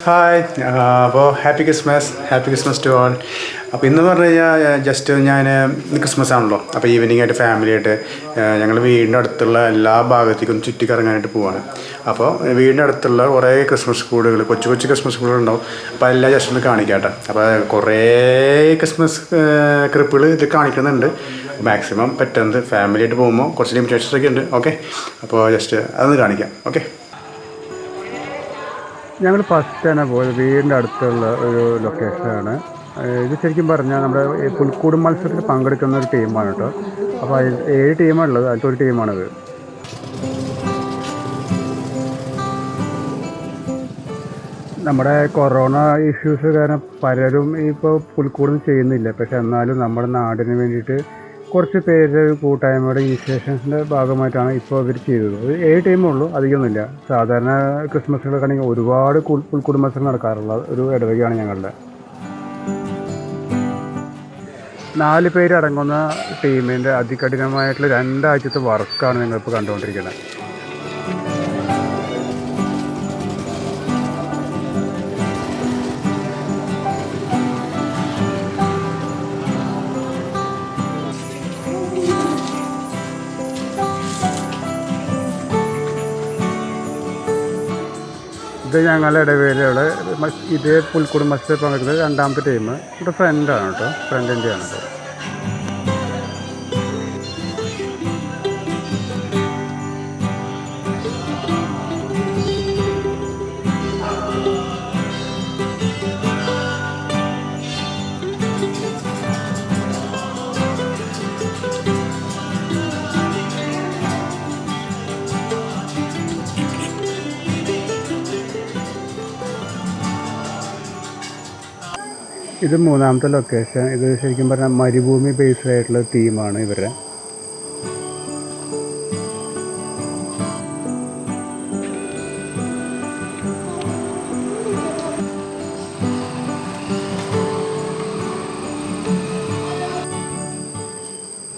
Hi അപ്പോൾ happy Christmas to all. അപ്പോൾ ഇന്ന് പറഞ്ഞു കഴിഞ്ഞാൽ ജസ്റ്റ് ഞാൻ ഇന്ന് ക്രിസ്മസ് ആണല്ലോ, അപ്പോൾ ഈവനിങ് ആയിട്ട് ഫാമിലിയായിട്ട് ഞങ്ങൾ വീടിൻ്റെ അടുത്തുള്ള എല്ലാ ഭാഗത്തേക്കും ചുറ്റിക്കറങ്ങാനായിട്ട് പോവാണ്. അപ്പോൾ വീടിൻ്റെ അടുത്തുള്ള കുറേ ക്രിസ്മസ് കൂടുകൾ, കൊച്ചു കൊച്ചു ക്രിസ്മസ് കൂടുകൾ ഉണ്ടാവും. അപ്പോൾ എല്ലാം ജസ്റ്റ് ഒന്ന് കാണിക്കാട്ടെ. അപ്പോൾ കുറേ ക്രിസ്മസ് ക്രിപ്പുകൾ ഇത് കാണിക്കുന്നുണ്ട്. മാക്സിമം പറ്റുന്നത് ഫാമിലിയായിട്ട് പോകുമ്പോൾ കുറച്ച് ലിമിറ്റേഷൻസ് ഒക്കെ ഉണ്ട്. ഓക്കെ, അപ്പോൾ ജസ്റ്റ് അതൊന്ന് കാണിക്കാം. ഓക്കെ, ഞങ്ങൾ ഫസ്റ്റ് തന്നെ പോയത് വീടിൻ്റെ അടുത്തുള്ള ഒരു ലൊക്കേഷനാണ്. ഇത് ശരിക്കും പറഞ്ഞാൽ നമ്മുടെ പുൽക്കൂട് മത്സരത്തിൽ പങ്കെടുക്കുന്ന ഒരു ടീമാണ് കേട്ടോ. അപ്പോൾ 7 ടീമാണുള്ളത്, അതിലത്തെ ഒരു ടീമാണിത്. നമ്മുടെ കൊറോണ ഇഷ്യൂസ് കാരണം പലരും ഇപ്പോൾ പുൽക്കൂടൊന്നും ചെയ്യുന്നില്ല. പക്ഷെ എന്നാലും നമ്മുടെ നാടിന് വേണ്ടിയിട്ട് കുറച്ച് പേര് കൂട്ടായ്മയുടെ ഇനിഷ്യേഷൻസിൻ്റെ ഭാഗമായിട്ടാണ് ഇപ്പോൾ ഇവർ ചെയ്തത്. 7 ടീമുള്ളൂ, അധികമൊന്നുമില്ല. സാധാരണ ക്രിസ്മസുകളൊക്കെ ആണെങ്കിൽ ഒരുപാട് പുൽക്കൂട് മത്സരം നടക്കാറുള്ള ഒരു ഇടവകയാണ് ഞങ്ങളുടെ. 4 പേര് അടങ്ങുന്ന ടീമിൻ്റെ അതികഠിനമായിട്ടുള്ള 2 ആഴ്ചത്തെ വർക്കാണ് ഞങ്ങളിപ്പോൾ കണ്ടുകൊണ്ടിരിക്കുന്നത്. ഇത് ഞങ്ങളുടെ ഇടവേളയുടെ ഇതേ പുൽക്കൂട് മത്സരത്തിൽ പങ്കെടുക്കുന്നത് 2ാമത്തെ ടീം. ഇവിടെ ഫ്രണ്ടാണ് കേട്ടോ, ഫ്രണ്ടിൻ്റെയാണ് കേട്ടോ. ഇത് 3ാമത്തെ ലൊക്കേഷൻ. ഇത് ശരിക്കും പറഞ്ഞാൽ മരുഭൂമി ബേസ്ഡ് ആയിട്ടുള്ള ടീമാണ് ഇവരുടെ.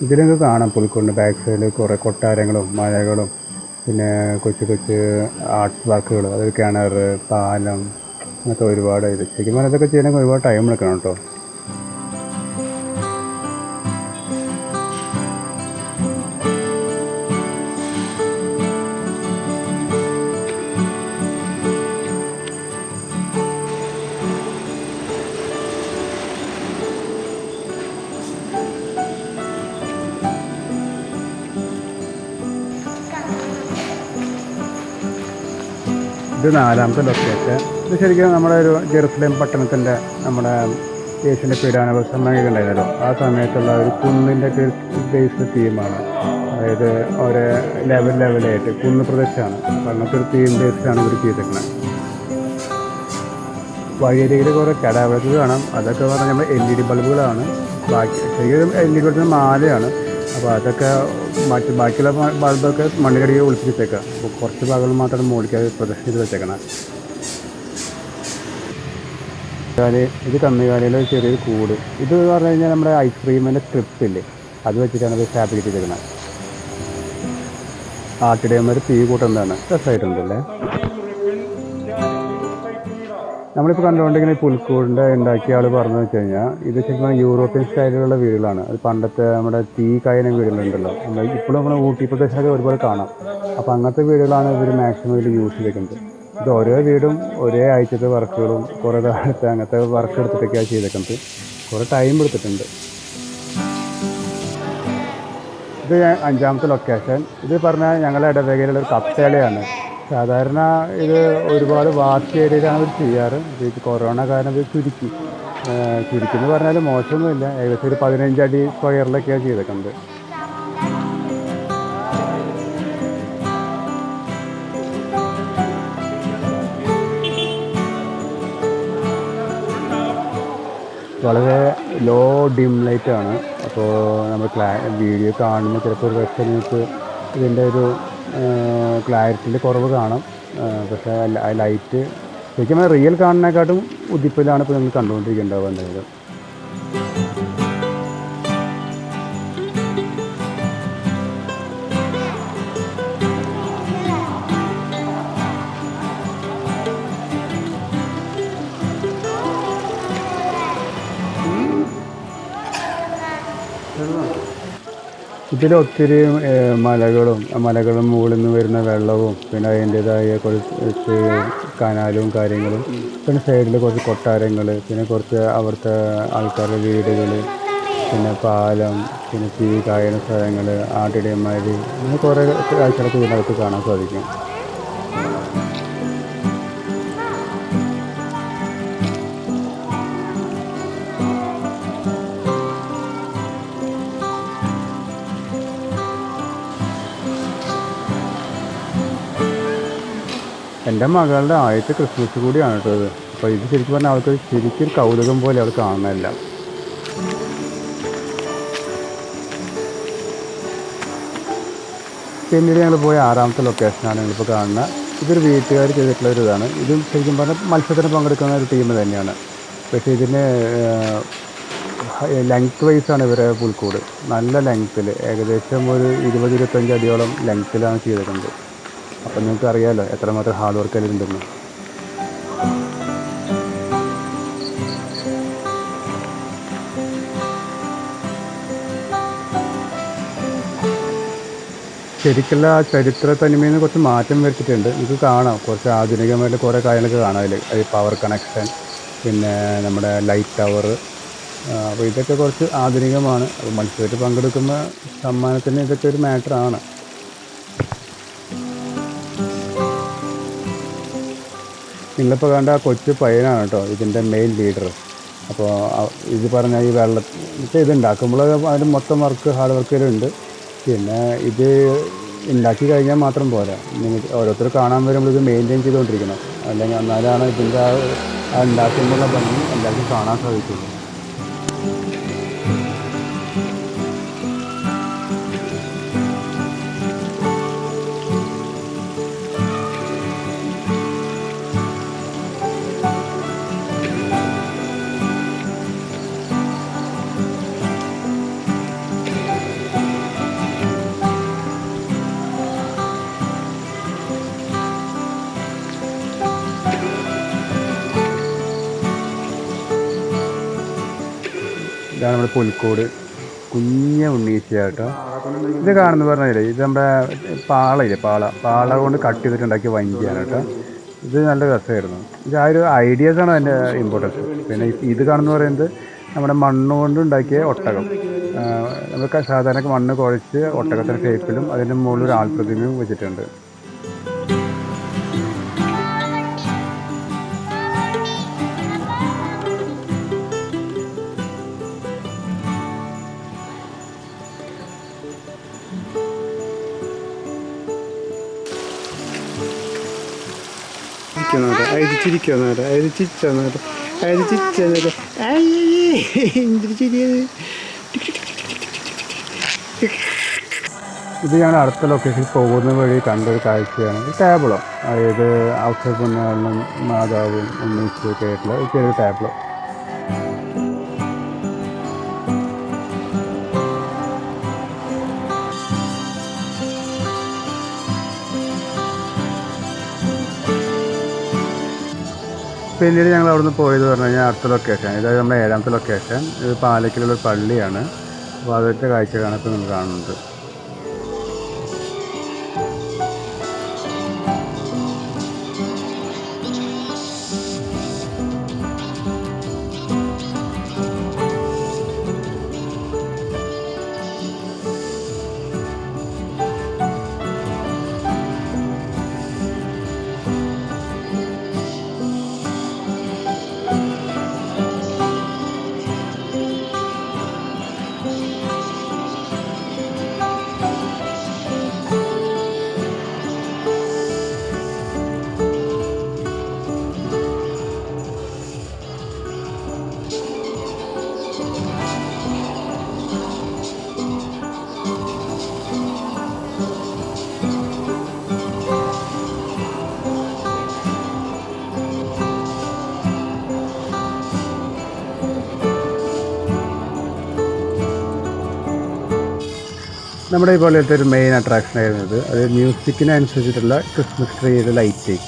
ഇതിലൊക്കെ കാണാം പുൽക്കൂടിൻ്റെ ബാക്ക് സൈഡിൽ കുറേ കൊട്ടാരങ്ങളും മലകളും പിന്നെ കൊച്ചു കൊച്ചു ആർട്സ് വർക്കുകൾ, അതായത് കിണർ, പാലം, അങ്ങനത്തെ ഒരുപാട്. ഇത് ശരിക്കും പറഞ്ഞാൽ ഇതൊക്കെ ചെയ്യണമെങ്കിൽ ഒരുപാട് ടൈം എടുക്കണം കേട്ടോ. ഇത് 4ാമത്തെ ലൊക്കേഷൻ. ഇത് ശരിക്കും നമ്മുടെ ഒരു ജെറുസലേം പട്ടണത്തിൻ്റെ നമ്മുടെ യേശുവിൻ്റെ പീഡാനുഭവസമയമൊക്കെ ഉണ്ടായിരുന്നല്ലോ, ആ സമയത്തുള്ള ഒരു കുന്നിൻ്റെ ബേസ്ഡ് തീമാണ്. അതായത് ഓരോ ലെവലായിട്ട് കുന്ന് പ്രദേശമാണ്. അപ്പോൾ അങ്ങനത്തെ ഒരു തീം ബേസ്ഡാണ് ഇവർ ചെയ്തിരിക്കുന്നത്. വഴിയരികിൽ കുറേ കടാവിളക്ക് കാണാം. അതൊക്കെ പറഞ്ഞാൽ നമ്മൾ LED ബൾബുകളാണ്. ശരിക്കും LED ബൾബിന് മാലയാണ്. അപ്പോൾ അതൊക്കെ ബാക്കിയുള്ള ബൾബൊക്കെ മണ്ണിലടിയിൽ ഒളിപ്പിച്ചേക്കാം. അപ്പോൾ കുറച്ച് ഭാഗങ്ങൾ മാത്രമാണ് മോളിക്കാതെ പ്രദർശനം ചെയ്ത് വെച്ചേക്കണം. ഇത് കന്നുകാലിയിലെ ചെറിയൊരു കൂട്. ഇത് പറഞ്ഞു കഴിഞ്ഞാൽ നമ്മുടെ ഐസ്ക്രീമിൻ്റെ സ്ക്രിപ്റ്റില്ലേ, അത് വെച്ചിട്ടാണ് ഇത് ഫാബ്രിക്കേറ്റ് ചെയ്തിരിക്കുന്നത്. ആട്ടിടയന്മാർ തീ കൂട്ടുന്നതാണ്. രസമായിട്ടുണ്ടല്ലേ. നമ്മളിപ്പോൾ കണ്ടുകൊണ്ടിരിക്കുന്ന ഈ പുൽക്കൂടിൻ്റെ ഉണ്ടാക്കിയ ആൾ പറഞ്ഞു വെച്ച് കഴിഞ്ഞാൽ ഇത് ശരിക്കും യൂറോപ്യൻ സ്റ്റൈലിലുള്ള വീടുകളാണ്. അത് പണ്ടത്തെ നമ്മുടെ തീ കായന വീടുകളുണ്ടല്ലോ, നമ്മൾ ഇപ്പോഴും നമ്മൾ ഊട്ടി പ്രദേശമൊക്കെ ഒരുപാട് കാണാം. അപ്പോൾ അങ്ങനത്തെ വീടുകളാണ് ഇവർ മാക്സിമം ഇതിൽ യൂസ് ചെയ്തിരിക്കുന്നത്. ഇത് ഓരോ വീടും ഒരേ ആഴ്ചത്തെ വർക്കുകളും കുറേ കാലത്ത് അങ്ങനത്തെ വർക്ക് എടുത്തിട്ടൊക്കെയാണ് ചെയ്തേക്കുന്നത്. കുറേ ടൈം എടുത്തിട്ടുണ്ട്. ഇത് 5ാമത്തെ ലൊക്കേഷൻ. ഇത് പറഞ്ഞാൽ ഞങ്ങളുടെ ഇടവകയിലുള്ള ഒരു കപ്പേളയാണ്. സാധാരണ ഇത് ഒരുപാട് വാസ്റ്റ് ഏരിയയിലാണ് ഇവർ ചെയ്യാറ്. ഇത് കൊറോണ കാരണം ഇത് ചുരുക്കി എന്ന് പറഞ്ഞാൽ മോശമൊന്നുമില്ല. ഏകദേശം ഒരു 15 അടി സ്ക്വയറിലൊക്കെയാണ് ചെയ്തേക്കുന്നത്. വളരെ ലോ ഡിം ലൈറ്റാണ്. അപ്പോൾ നമ്മൾ വീഡിയോ കാണുമ്പോൾ ചിലപ്പോൾ ഒരു പക്ഷേ നിങ്ങൾക്ക് ഇതിൻ്റെ ഒരു ക്ലാരിറ്റിയിൽ കുറവ് കാണും. പക്ഷേ ആ ലൈറ്റ് ശരിക്കും റിയൽ കാണുന്നതിനെക്കാട്ടും ഉദിപ്പിലാണ് ഇപ്പോൾ നിങ്ങൾ കണ്ടുകൊണ്ടിരിക്കേണ്ടത് എന്തായാലും. ഇതിലൊത്തിരി മലകളും മുകളിൽ നിന്ന് വരുന്ന വെള്ളവും പിന്നെ അതിൻ്റേതായ കുറച്ച് കനാലും കാര്യങ്ങളും പിന്നെ സൈഡിൽ കുറച്ച് കൊട്ടാരങ്ങൾ പിന്നെ കുറച്ച് അവിടുത്തെ ആൾക്കാരുടെ വീടുകൾ പിന്നെ പാലം പിന്നെ തീ കായുന്ന സ്ഥലങ്ങൾ ആട്ടിടയന്മാർ അങ്ങനെ കുറേ കാഴ്ചകളൊക്കെ ഇതിനകത്ത് കാണാൻ സാധിക്കും. എൻ്റെ മകളുടെ ആദ്യത്തെ ക്രിസ്മസ് കൂടിയാണ് കേട്ടോ ഇത്. അപ്പോൾ ഇത് ശരിക്കും പറഞ്ഞാൽ അവൾക്ക് ശരിക്കും കൗതുകം പോലെ അവൾ കാണുന്നില്ല. പിന്നീട് ഞങ്ങൾ പോയ 6ാമത്തെ ലൊക്കേഷനാണ് ഞങ്ങളിപ്പോൾ കാണുന്നത്. ഇതൊരു വീട്ടുകാർ ചെയ്തിട്ടുള്ള ഒരു ഇതാണ്. ഇതും ശരിക്കും പറഞ്ഞാൽ മത്സരത്തിന് പങ്കെടുക്കുന്ന ഒരു ടീം തന്നെയാണ്. പക്ഷേ ഇതിന് ലെങ്ത് വൈസാണ് ഇവരെ പുൽക്കൂട്. നല്ല ലെങ്ത്തിൽ ഏകദേശം ഒരു 20-25 അടിയോളം ലെങ്ത്തിലാണ് ചെയ്തിട്ടുണ്ട്. അപ്പം നിങ്ങൾക്ക് അറിയാമല്ലോ എത്രമാത്രം ഹാർഡ് വർക്ക് അതിലുണ്ടെന്ന്. ശരിക്കുള്ള ആ ചരിത്ര തനിമയിൽ നിന്ന് കുറച്ച് മാറ്റം വരുത്തിയിട്ടുണ്ട്. ഇത് കാണാം കുറച്ച് ആധുനികമായിട്ട് കുറേ കാര്യങ്ങളൊക്കെ കാണാം അതിൽ. പവർ കണക്ഷൻ പിന്നെ നമ്മുടെ ലൈറ്റ് ടവർ. അപ്പോൾ ഇതൊക്കെ കുറച്ച് ആധുനികമാണ്. അപ്പോൾ മത്സരത്തിൽ പങ്കെടുക്കുന്ന സമ്മാനത്തിന് ഇതൊക്കെ ഒരു മാറ്ററാണ്. നിങ്ങളിപ്പോൾ കണ്ട ആ കൊച്ചു പയ്യനാണ് കേട്ടോ ഇതിൻ്റെ മെയിൻ ലീഡർ. അപ്പോൾ ഇത് പറഞ്ഞാൽ ഈ വെള്ളത്തിൽ ഇത് ഉണ്ടാക്കുമ്പോൾ അതിന് മൊത്തം ഹാർഡ് വർക്കുകളുണ്ട്. പിന്നെ ഇത് ഉണ്ടാക്കി കഴിഞ്ഞാൽ മാത്രം പോരാ, നിങ്ങൾക്ക് ഓരോരുത്തർ കാണാൻ വരുമ്പോൾ ഇത് മെയിൻറ്റെയിൻ ചെയ്തുകൊണ്ടിരിക്കണം. അല്ലെങ്കിൽ എന്നാലാണ് ഇതിൻ്റെ ആ ഉണ്ടാക്കുമ്പോഴുള്ള ഭംഗി എല്ലാവർക്കും കാണാൻ സാധിക്കുള്ളൂ. ഇതാണ് നമ്മുടെ പുൽക്കൂട്. കുഞ്ഞ ഉണ്ണീച്ച കേട്ടോ. ഇത് കാണുന്ന പറഞ്ഞില്ലേ, ഇത് നമ്മുടെ പാള കൊണ്ട് കട്ട് ചെയ്തിട്ടുണ്ടാക്കിയ വഞ്ചിയാണ് കേട്ടോ. ഇത് നല്ല രസമായിരുന്നു. ഇത് ആ ഒരു ഐഡിയാസാണ് അതിൻ്റെ ഇമ്പോർട്ടൻസ്. പിന്നെ ഇത് കാണുന്ന പറയുന്നത് നമ്മുടെ മണ്ണ് കൊണ്ട് ഉണ്ടാക്കിയ ഒട്ടകം. നമുക്ക് സാധാരണ മണ്ണ് കുഴച്ച് ഒട്ടകത്തിൻ്റെ ഷേപ്പിലും അതിൻ്റെ മുകളിൽ ഒരു ആൾപ്രതിമയും വെച്ചിട്ടുണ്ട്. ഇത് ഞാൻ അടുത്ത ലൊക്കേഷനിൽ പോകുന്ന വഴി കണ്ടൊരു കാഴ്ചയാണ്. ഈ ടാബ്ലോ, അതായത് ഔഷധ പൊന്നാളിനും മാതാവും ഉണ്ണീച്ചൊക്കെ ആയിട്ടുള്ള ഒരു ചെറിയ ടാബ്ലോ. പിന്നീട് ഞങ്ങൾ അവിടുന്ന് പോയത് പറഞ്ഞു കഴിഞ്ഞാൽ അടുത്ത ലൊക്കേഷൻ, ഇതായത് നമ്മുടെ 7ാമത്തെ ലൊക്കേഷൻ. ഇത് പാലക്കിലുള്ളൊരു പള്ളിയാണ്. അപ്പോൾ അതിൻ്റെ കാഴ്ചകളാണ് ഇപ്പോൾ നമ്മൾ കാണുന്നത്. നമ്മുടെ ഈ പോലത്തെ ഒരു മെയിൻ അട്രാക്ഷൻ ആയിരുന്നത് അത് മ്യൂസിക്കിനനുസരിച്ചിട്ടുള്ള ക്രിസ്മസ് ട്രീയുടെ ലൈറ്റിങ്.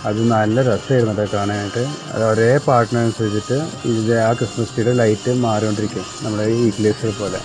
അത് നല്ല രസമായിരുന്നു അത് കാണാനായിട്ട്. അത് ഒരേ പാട്ടിനനുസരിച്ചിട്ട് ഇതിൻ്റെ ആ ക്രിസ്മസ് ട്രീയുടെ ലൈറ്റ് മാറിക്കൊണ്ടിരിക്കും, നമ്മുടെ ഈ ഇഗ്ലേസിൽ പോലെ.